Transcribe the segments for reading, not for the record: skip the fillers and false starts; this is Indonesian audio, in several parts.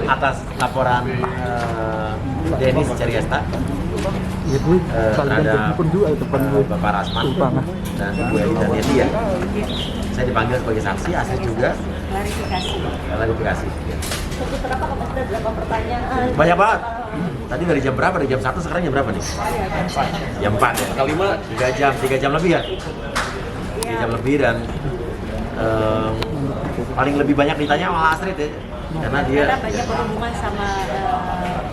Atas laporan Denis Ceriesta terhadap Bapak Rasman dan Ibu Elida Netia. Saya dipanggil sebagai saksi, asli juga klarifikasi. Berapa pertanyaan? Banyak banget. Tadi dari jam berapa? Dari jam 1, sekarang jam berapa nih? Jam 4 ya? Kali 5, 3 jam lebih ya? 3 jam lebih dan paling lebih banyak ditanya sama Astrid ya. Karena dia banyak berhubungan sama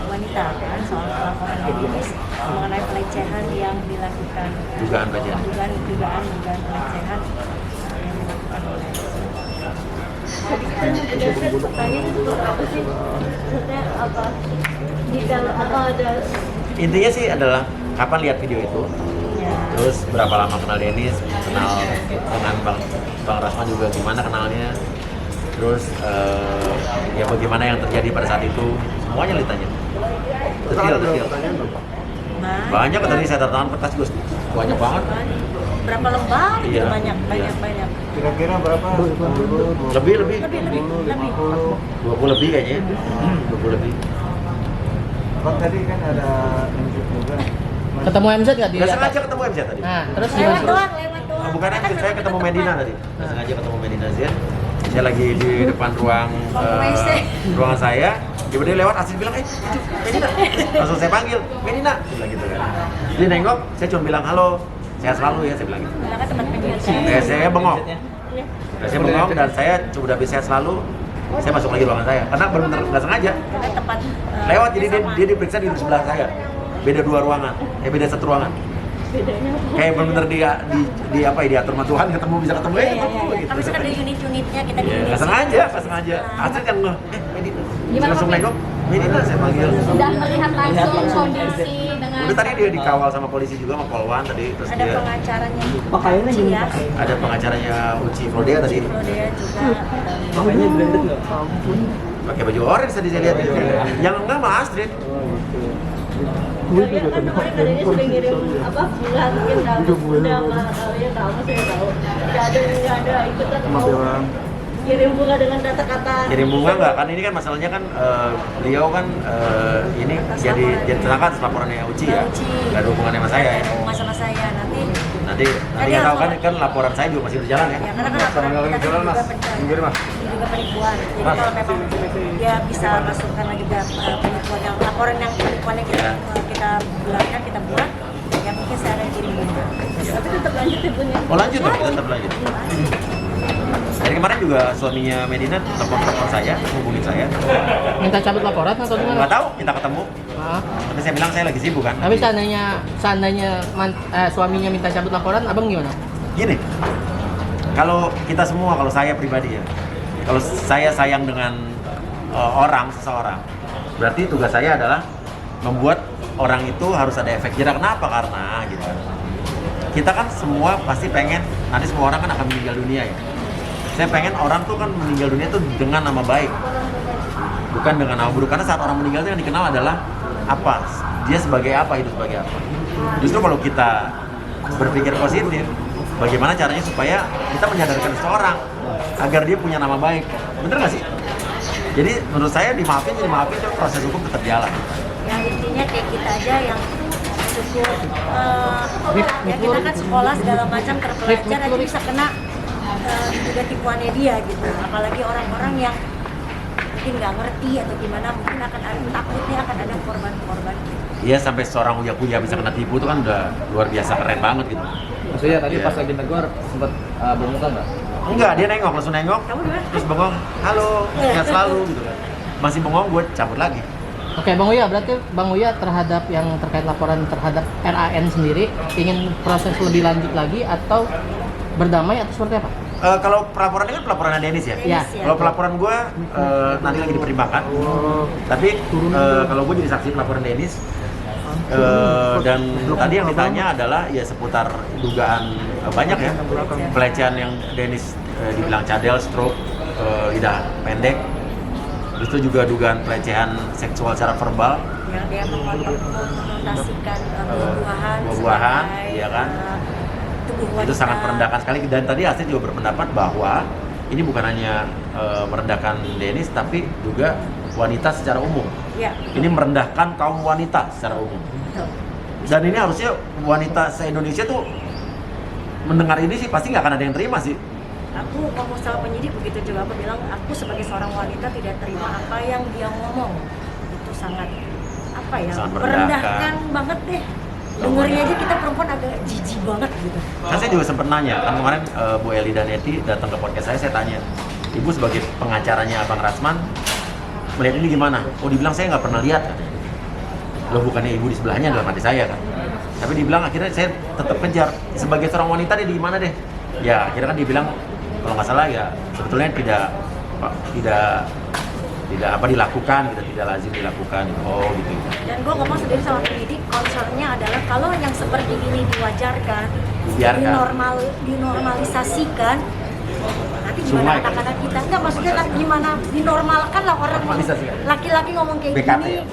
wanita kan, soal laporan Denis mengenai pelecehan yang dilakukan, dugaan pelecehan pelecehan yang dilakukan oleh tadi kita menjelaskan pertanyaan itu apa sih? Maksudnya apa? Di dalam atau ada? Intinya sih adalah kapan lihat video itu, Ya. terus berapa lama kenal Denis, kenal dengan Bang Rasman juga gimana kenalnya, terus ya bagaimana yang terjadi pada saat itu, semuanya ditanya. Detail. Banyak tadi saya tangan kertas juga banyak banget. Berapa lembar? Iya. Banyak. Kira-kira berapa? Lebih 20 20 lebih kayaknya. 20 lebih. Bang tadi kan ada MZ juga. Ketemu MZ nggak di Nggak atas? sengaja ketemu MZ tadi. Nah, terus lewat gimana? doang. Bukan MZ, saya ketemu Medina tadi. Nggak sengaja ketemu Medina Zian. Saya lagi di depan ruangan saya. Tiba-tiba lewat, Astrid bilang, itu Medina. Langsung saya panggil, Medina. Dia bilang gitu kan. Dia nengok, saya cuma bilang, halo, sehat selalu ya, saya bilang gitu. Bilangnya tempat penyidik. Saya bengong. Saya bengong dan saya coba udah sehat selalu. Saya masuk lagi ruangan saya, karena benar-benar nggak sengaja. Karena tempat Lewat, jadi dia diperiksa di sebelah saya. Beda 2 ruangan, beda 1 ruangan. bedanya apa? Kayak benar-benar di apa ya, diatur sama Tuhan, ketemu bisa ketemu ya, Iya. gitu. Kami kan ada unit-unitnya, kita di Iya, unit. nggak sengaja. Astrid yang Medina. Gimana, Langsung Pak? nengok, Medina saya panggil. Sudah melihat langsung kondisi dengan Udah tadi dia dikawal sama polisi juga, sama Polwan tadi, terus ada dia pengacaranya Pakaiannya Uci ya. ada pengacaranya Uci Flodea tadi. Flodea juga. Makanya branded nggak? Pakai baju orange tadi saya lihat. Yang enggak mah Astrid. Kalian kan kemarin katanya sudah ngirim apa bunga mungkin udah kalian tahu saya tahu. Nggak ada ikutan mau kirim bunga dengan kata-kata. Kirim bunga nggak? Kan ini kan masalahnya kan beliau kan ini jadi tersangka atas laporannya Uci ya. Uci. Nggak ada hubungannya sama saya ya. Hubungan sama saya Nanti nggak tahu kan laporan saya juga masih berjalan ya. ya karena kan laporan kita kan juga penipuan. Jadi Mas. kalau memang dia bisa masukkan lagi penipuan yang laporan yang penipuannya Ya. kita bulatkan, kita buat, ya mungkin saya akan kirim bunga. Tapi tetap lanjut ya punya. Oh lanjut dong, tetap lanjut. Dari kemarin juga suaminya Medina telepon saya, hubungin saya. Minta cabut laporan atau gimana? Nggak tahu, kita ketemu. Ah. Tapi saya bilang saya lagi sibuk kan. Tapi seandainya suaminya minta cabut laporan, abang gimana? Gini, kalau kita semua, kalau saya pribadi ya, kalau saya sayang dengan seseorang, berarti tugas saya adalah membuat orang itu harus ada efek jerah. Kenapa? Karena gitu. Kita kan semua pasti pengen, nanti semua orang kan akan meninggal dunia ya. Saya pengen orang tuh kan meninggal dunia tuh dengan nama baik, bukan dengan nama buruk. Karena saat orang meninggal itu yang dikenal adalah apa, dia sebagai apa, hidup sebagai apa. Justru kalau kita berpikir positif, bagaimana caranya supaya kita menyadarkan seseorang agar dia punya nama baik, bener nggak sih? Jadi menurut saya dimaafin, proses hukum tetap jalan. Yang intinya kayak kita aja yang cukup ya kita kan sekolah segala macam terpelajar aja bisa kena juga tipuannya dia gitu. Apalagi orang-orang yang mungkin nggak ngerti atau gimana, mungkin akan ada takutnya akan ada korban-korban. Iya, sampai seorang uya-kuya bisa kena tipu itu kan udah luar biasa, keren banget gitu. Maksudnya tadi Iya. pas lagi negor sempat bermuka nggak? Enggak, dia nengok, langsung nengok, Kamu di mana? terus bengong, halo, sehat selalu gitu kan. Masih bengong, gue cabut lagi. Oke, Bang Uya, berarti Bang Uya terhadap yang terkait laporan terhadap RAN sendiri ingin proses lebih lanjut lagi atau berdamai atau seperti apa? Kalau pelaporannya kan pelaporannya Denis ya? Iya. Kalau pelaporan gue nanti lagi dipertimbangkan. Tapi kalau gue jadi saksi pelaporan Denis, dan tadi yang ditanya adalah ya seputar dugaan banyak ya pelecehan yang Denis dibilang cadel, stroke, lidah pendek. Terus itu juga dugaan pelecehan seksual secara verbal. Yang dia mengonotasikan buah-buahan, sebagai, iya kan? tubuh wanita. Itu sangat merendahkan sekali, dan tadi Astrid juga berpendapat bahwa ini bukan hanya merendahkan Denis tapi juga wanita secara umum. Ya, Ini merendahkan kaum wanita secara umum. betul. Dan ini harusnya wanita se-Indonesia tuh mendengar ini sih pasti nggak akan ada yang terima sih. Aku ngomong sama penyidik begitu juga, aku bilang aku sebagai seorang wanita tidak terima apa yang dia ngomong. Itu sangat apa ya, Sangat merendahkan banget deh. Dengernya aja kita perempuan agak jijik banget gitu. Kan saya juga sempat nanya, kan kemarin Bu Eli dan Eti datang ke podcast saya tanya, Ibu sebagai pengacaranya Abang Rasman, melihat ini gimana? Oh dibilang saya nggak pernah lihat katanya. Loh bukannya Ibu di sebelahnya dalam hati saya kan? Tapi dibilang akhirnya saya tetap kejar, sebagai seorang wanita dia di mana deh? Ya akhirnya kan dibilang, kalau nggak salah ya sebetulnya tidak apa dilakukan, tidak lazim dilakukan. Oh gitu. Dan gue ngomong sendiri sama penyidik, concernnya adalah kalau yang seperti ini diwajarkan, Dibiarkan. dinormalisasikan, nanti Sungai, gimana kan? anak-anak kita? Enggak, maksudnya kan gimana dinormalkan lah orang Normalisasikan. laki-laki ngomong kayak BKT gini, ya?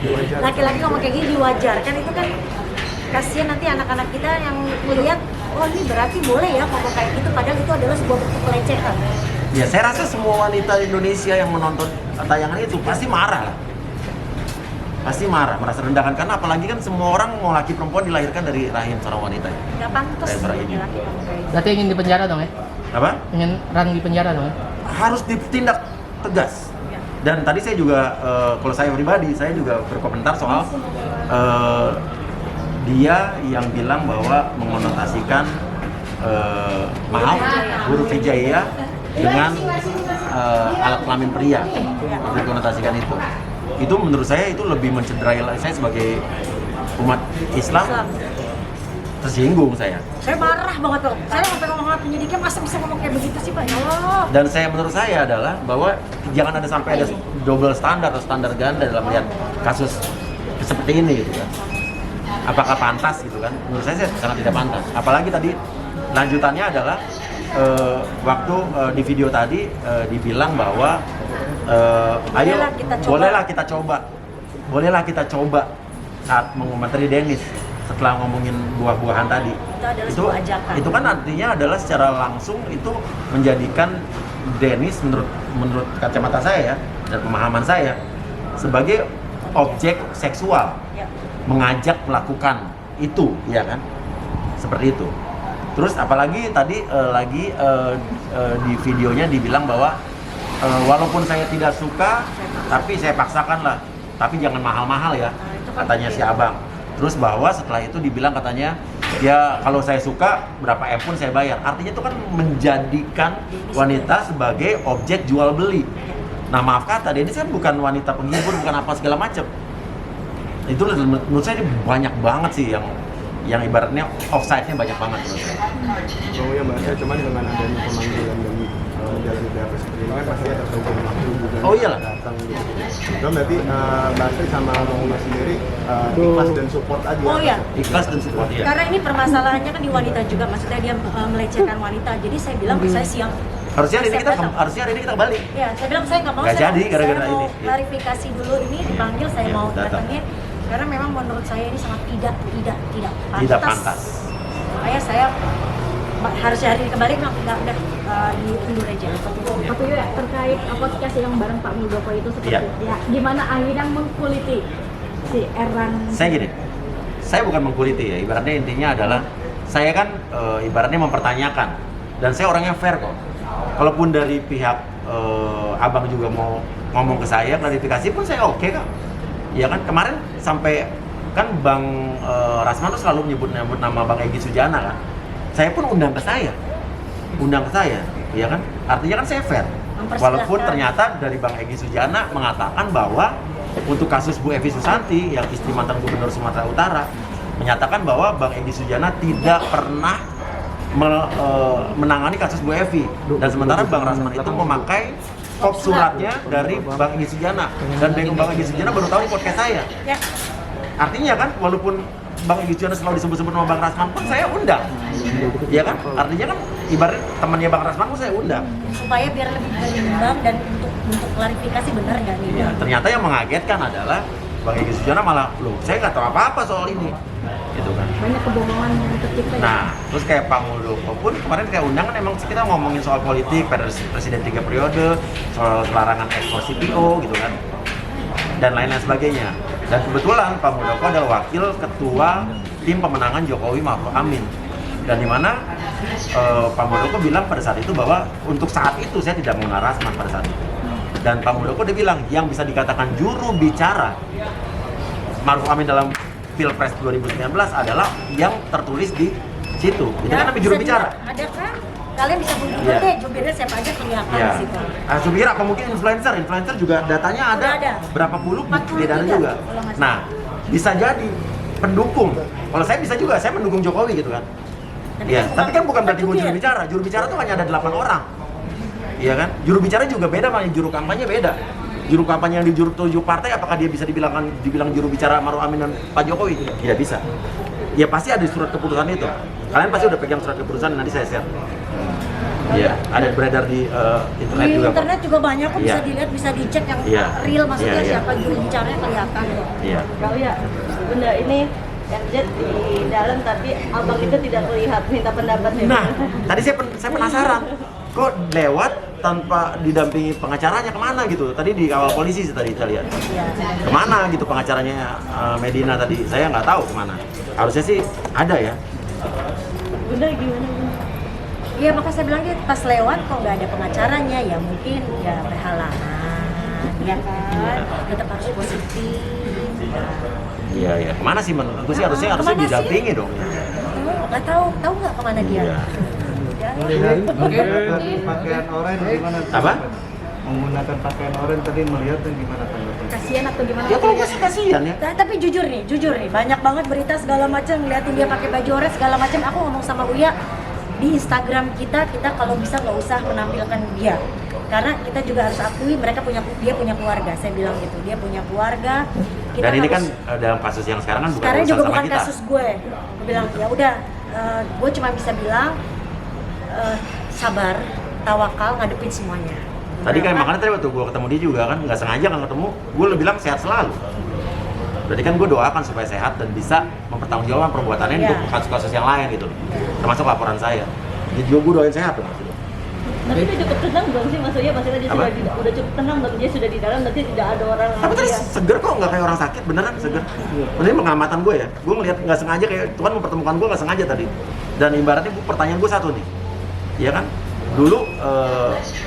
ya. Laki-laki ngomong kayak gini diwajarkan, itu kan kasihan nanti anak-anak kita yang melihat, oh ini berarti boleh ya ngomong kayak gitu, padahal itu adalah sebuah bentuk pelecehan. Ya saya rasa semua wanita Indonesia yang menonton tayangan itu pasti marah lah. Pasti marah, merasa rendahkan, karena apalagi kan semua orang mau laki perempuan dilahirkan dari rahim seorang wanita. Nggak pantas Kayak suara ini. laki-laki ngomong kayak gitu. Berarti ingin dipenjara dong ya? Apa? Ingin Ran di penjara dong ya? Harus ditindak tegas. Ya. Dan tadi saya juga, kalau saya pribadi, saya juga berkomentar soal dia yang bilang bahwa mengonotasikan maaf huruf hijaiyah dengan alat kelamin pria, dikonotasikan itu. Itu menurut saya itu lebih mencederai saya sebagai umat Islam. Tersinggung saya. Saya marah banget loh. Saya sampai ngomong sama penyidiknya, masa bisa ngomong kayak begitu sih Pak? Ya Allah. Dan menurut saya adalah bahwa jangan ada sampai ada double standar atau standar ganda dalam melihat kasus seperti ini gitu kan. Apakah pantas gitu kan? Menurut saya sangat tidak pantas. Apalagi tadi lanjutannya adalah waktu di video tadi dibilang bahwa ayo bolehlah kita coba saat mengomentari Dennis setelah ngomongin buah-buahan tadi. Itu adalah sebuah ajakan. Itu kan artinya adalah secara langsung itu menjadikan Dennis menurut kacamata saya dan pemahaman saya sebagai objek seksual, Ya. mengajak melakukan itu, ya kan? Seperti itu. Terus apalagi tadi di videonya dibilang bahwa walaupun saya tidak suka, tapi saya paksakan lah. Tapi jangan mahal-mahal ya, katanya si abang. Terus bahwa setelah itu dibilang katanya, ya kalau saya suka berapa M pun saya bayar. Artinya itu kan menjadikan wanita sebagai objek jual beli. Nah maaf kata, Dennis kan bukan wanita penghibur, bukan apa segala macam. Itu menurut saya ini banyak banget sih yang ibaratnya offside-nya banyak banget menurut saya. Oh ya Mbak, saya cuman dengan adanya pemanggilan dan jalan BAP seperti ini kan pastinya ada kerugian waktu juga. Oh iyalah. Datang gitu. Itu berarti Mbak Sri sama Bang Uma sendiri ikhlas dan support aja. Oh iya. Ikhlas dan support ya. Karena ini permasalahannya kan di wanita juga, maksudnya dia melecehkan wanita. Jadi saya bilang saya siap. Harusnya hari Saya datang. ini kita balik. Ya, saya bilang saya nggak mau. Nggak saya jadi gara-gara saya mau ini. klarifikasi dulu ini, dipanggil saya mau Datang. datangin. Karena memang menurut saya ini sangat tidak pantas. Tidak pantas. Makanya saya harusnya hari ini kembali nggak udah diundur aja. Pak Tuyo ya, terkait podcast yang bareng Pak Muldoko itu seperti Iya. ya, gimana akhirnya mengkuliti si Erran? Saya gini, saya bukan mengkuliti ya, ibaratnya intinya adalah saya kan ibaratnya mempertanyakan, dan saya orangnya fair kok. Kalaupun dari pihak abang juga mau ngomong ke saya, klarifikasi pun saya oke kok. Ya kan kemarin sampai kan Bang Rasman tuh selalu menyebut nama Bang Egy Sujana kan. Saya pun undang ke saya, ya kan? Artinya kan saya fair. Walaupun ternyata dari Bang Egy Sujana mengatakan bahwa untuk kasus Bu Evi Susanti yang istri mantan Gubernur Sumatera Utara, menyatakan bahwa Bang Egy Sujana tidak pernah menangani kasus Bu Evi, dan sementara Bang Rasman itu memakai kop suratnya dari Bang Egy Sujana, dan Bang Egy Sujana baru tahu di podcast saya. Ya. Artinya kan walaupun Bang Egy Sujana selalu disebut-sebut nama Bang Rasman pun saya undang, ya kan? Artinya kan ibarat temannya Bang Rasman pun saya undang. Supaya biar lebih berimbang dan untuk klarifikasi benar nggak nih? Ya, ternyata yang mengagetkan adalah Bang Egy Sujana malah, loh saya nggak tahu apa-apa soal ini, gitu kan. Banyak kebohongan yang tercipta. Nah, terus kayak Pak Muldoko pun kemarin kayak undangan emang kita ngomongin soal politik, presiden 3 periode, soal larangan ekspor CPO gitu kan. dan lain-lain sebagainya. Dan kebetulan Pak Muldoko adalah wakil ketua tim pemenangan Jokowi Ma'ruf Amin. Dan di mana Pak Muldoko bilang pada saat itu bahwa untuk saat itu saya tidak mengenal Rasman pada saat itu. Dan Pak Muldoko dia bilang yang bisa dikatakan juru bicara Ma'ruf Amin dalam Pilpres 2019 adalah yang tertulis di situ. Itu kan namanya juru bicara. Ada kan? Kalian bisa Google deh, jubirnya siapa aja kelihatan Ya. di situ. Jubir apa mungkin influencer juga datanya ada, Ada. berapa puluh 43 tidak ada juga. kalau nggak salah. Nah, bisa jadi pendukung. Kalau saya bisa juga, saya mendukung Jokowi gitu kan. Iya, tapi kan bukan berarti gue juru bicara. Juru bicara tuh hanya ada 8 orang. Iya kan? Juru bicara juga beda sama juru kampanye beda. Juru kampanye yang di juru 7 partai apakah dia bisa dibilang juru bicara Ma'ruf Amin dan Pak Jokowi? Tidak bisa. Ya pasti ada surat keputusan itu. Kalian pasti udah pegang surat keputusan, nanti saya share. Iya, ada beredar di internet Di juga. internet juga banyak kok, bisa Iya. dilihat, bisa dicek yang Iya. real, maksudnya Iya, iya. siapa juru bicaranya kelihatan kok. Iya. Kalau ya, bunda ini RZ di dalam tapi abang itu tidak terlihat, minta pendapatnya. Nah, tadi saya penasaran, kok lewat tanpa didampingi pengacaranya kemana gitu? Tadi di kawal polisi sih tadi saya lihat. Iya. Kemana gitu pengacaranya Medina tadi? Saya nggak tahu kemana. Harusnya sih ada ya. Bunda gimana? Iya, maka saya bilang pas lewat kok nggak ada pengacaranya, ya mungkin ya berhalangan, ya kan? Tetap harus positif. Iya, iya. Kemana sih menurut aku sih harusnya Kemana sih? didampingi dong. Nggak tahu nggak kemana dia? Iya. Ya. Pakaian oranye gimana? Apa? Menggunakan pakaian oranye tadi melihat dan gimana tanggapannya? Kasihan atau gimana? Ya kalau nggak sih kasihan ya. Tapi jujur nih, banyak banget berita segala macam, ngeliatin dia pakai baju oranye segala macam. Aku ngomong sama Uya di Instagram kita kalau bisa nggak usah menampilkan dia, karena kita juga harus akui dia punya keluarga. Saya bilang gitu, dia punya keluarga. Kita Dan ini kan harus- dalam kasus yang sekarang kan bukan sekarang urusan juga sama bukan kita. kasus gue. Gue bilang ya udah, gue cuma bisa bilang sabar, tawakal, ngadepin semuanya. Tadi kan Kenapa? makanya tadi waktu gue ketemu dia juga kan nggak sengaja nggak ketemu, gue bilang sehat selalu. Berarti kan gue doakan supaya sehat dan bisa mempertanggungjawabkan perbuatannya Iya. untuk kasus-kasus yang lain gitu, termasuk laporan saya. Jadi juga gue doain sehat tuh maksudnya. Tapi dia cukup tenang dong sih, maksudnya dia Apa? udah cukup tenang dong, dia sudah di dalam, nanti tidak ada orang Tapi tadi yang seger kok, nggak kayak orang sakit, beneran seger. Ini pengamatan gue ya, gue ngeliat nggak sengaja kayak Tuhan mempertemukan gue nggak sengaja tadi. Dan ibaratnya pertanyaan gue satu nih, ya kan? Dulu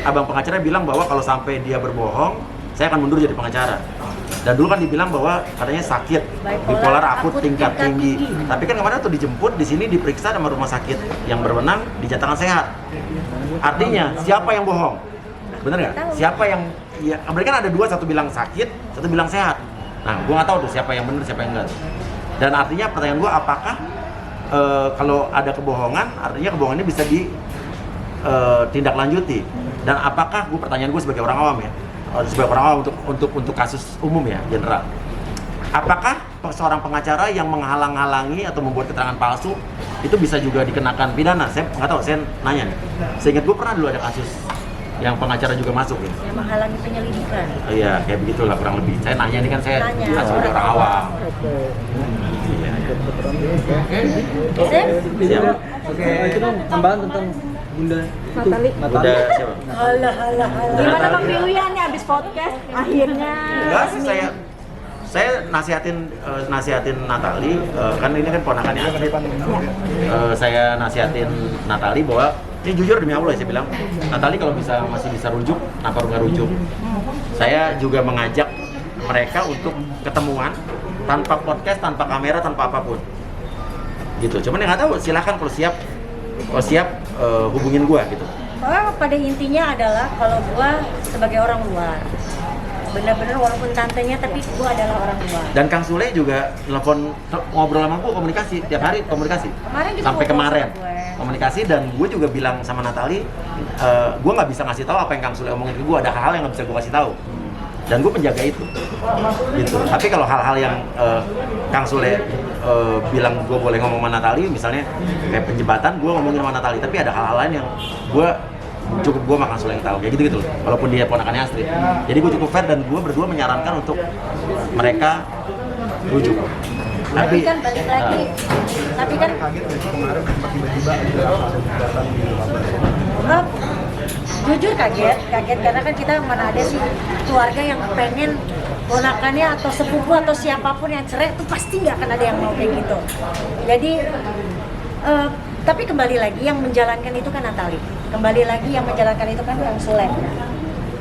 abang pengacara bilang bahwa kalau sampai dia berbohong, saya akan mundur jadi pengacara. Dan dulu kan dibilang bahwa katanya sakit, bipolar akut tingkat tinggi. Tapi kan kemarin tuh dijemput di sini diperiksa sama rumah sakit yang berwenang dinyatakan sehat. Artinya siapa yang bohong? Bener nggak? Siapa yang ya? Mereka kan ada dua, satu bilang sakit, satu bilang sehat. Nah, gua nggak tahu tuh siapa yang benar, siapa yang enggak. Dan artinya pertanyaan gua apakah kalau ada kebohongan, artinya kebohongan ini bisa ditindaklanjuti. Dan apakah pertanyaan gue sebagai orang awam ya, sebagai orang awam untuk kasus umum ya, general. Apakah seorang pengacara yang menghalang-halangi atau membuat keterangan palsu itu bisa juga dikenakan pidana? Saya nggak tahu, saya nanya nih. Seingat gue pernah dulu ada kasus yang pengacara juga masuk ya. Yang menghalangi penyelidikan. Iya, kayak begitulah kurang lebih. Saya nanya ini kan saya Nanya. sebagai orang awam. Iya. Siapa? Oke, itu dong tambahan tentang Bunda Natali. Udah siapa? Alah. Gimana Bang Piuya nih abis podcast akhirnya? Enggak sih, saya nasihatin Natali, kan ini kan ponakannya Astrid. Saya nasihatin Natali bahwa ini jujur demi Allah saya bilang, Natali kalau masih bisa rujuk, kenapa nggak rujuk? Saya juga mengajak mereka untuk ketemuan tanpa podcast, tanpa kamera, tanpa apapun. Gitu. Cuman yang nggak tahu, silahkan kalau siap hubungin gua gitu. Pokoknya pada intinya adalah kalau gua sebagai orang luar, benar-benar walaupun tantenya tapi gua adalah orang luar. Dan Kang Sule juga telepon ngobrol sama gua, komunikasi tiap hari komunikasi. Kemarin juga Sampai ngobrol kemarin sama gue. komunikasi, dan gue juga bilang sama Natali, gue nggak bisa ngasih tahu apa yang Kang Sule omongin ke gue, ada hal-hal yang nggak bisa gue kasih tahu. Dan gue penjaga itu. Gitu. Tapi kalau hal-hal yang Kang Sule bilang gue boleh ngomong sama Natali, misalnya kayak penjembatan, gue ngomongin sama Natali. Tapi ada hal-hal lain yang gue cukup gue makan Sule yang tahu, kayak gitu-gitu. Walaupun dia ponakannya Astrid. Jadi gue cukup fair dan gue berdua menyarankan untuk mereka rujuk. Tapi kan balik lagi, tapi kan Kaget nggak sih kemarin sempat tiba-tiba ada gugatan di oh, jujur kaget karena kan kita mana ada sih keluarga yang pengen ponakannya atau sepupu atau siapapun yang cerai itu pasti nggak akan ada yang mau kayak gitu. Jadi tapi kembali lagi yang menjalankan itu kan Natali, kembali lagi yang menjalankan itu kan Kang Sule.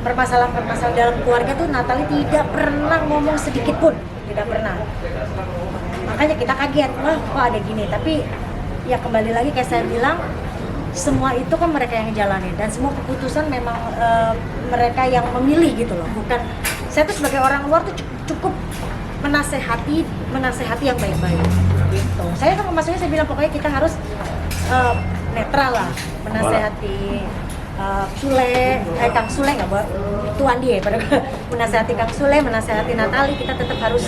Permasalahan dalam keluarga tuh Natali tidak pernah ngomong sedikit pun, tidak pernah. Makanya kita kaget, wah kok ada gini. Tapi ya kembali lagi kayak saya bilang, semua itu kan mereka yang jalanin dan semua keputusan memang mereka yang memilih gitu loh. Bukan saya tuh sebagai orang luar tuh cukup menasehati yang baik-baik gitu. Saya sama Mas Uya saya bilang pokoknya kita harus netral lah menasehati Kang Sule nggak buat Tuan dia pada menasehati Kang Sule, menasehati Natali, kita tetap harus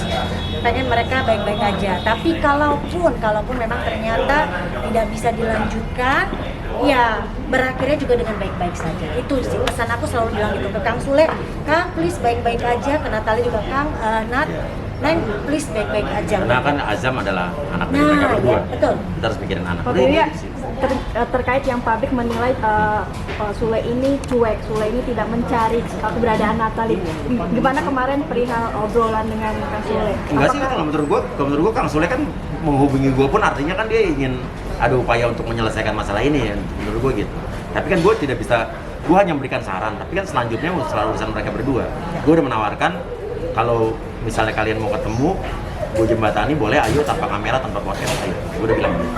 pengen mereka baik-baik aja. Tapi kalaupun memang ternyata tidak bisa dilanjutkan, ya berakhirnya juga dengan baik-baik saja. Itu sih pesan aku selalu bilang gitu ke Kang Sule, Kang please baik-baik aja, ke Natali juga Kang, Neng please baik-baik aja. Karena kan Azam adalah anak dari mereka berdua. Ya, betul. Kita harus mikirin anak. Pak Buya, terkait yang publik menilai Sule ini cuek, Sule ini tidak mencari keberadaan Natali. Gimana kemarin perihal obrolan dengan Kang Sule? Enggak sih, kalau menurut gua Kang Sule kan menghubungi gua pun artinya kan dia ingin ada upaya untuk menyelesaikan masalah ini ya, menurut gua gitu. Tapi kan gua tidak bisa, gua hanya memberikan saran, tapi kan selanjutnya selalu urusan mereka berdua. Gua udah menawarkan kalau misalnya kalian mau ketemu, gua jembatani boleh, ayo tanpa kamera, tanpa podcast, ayo. Gua udah bilang gitu.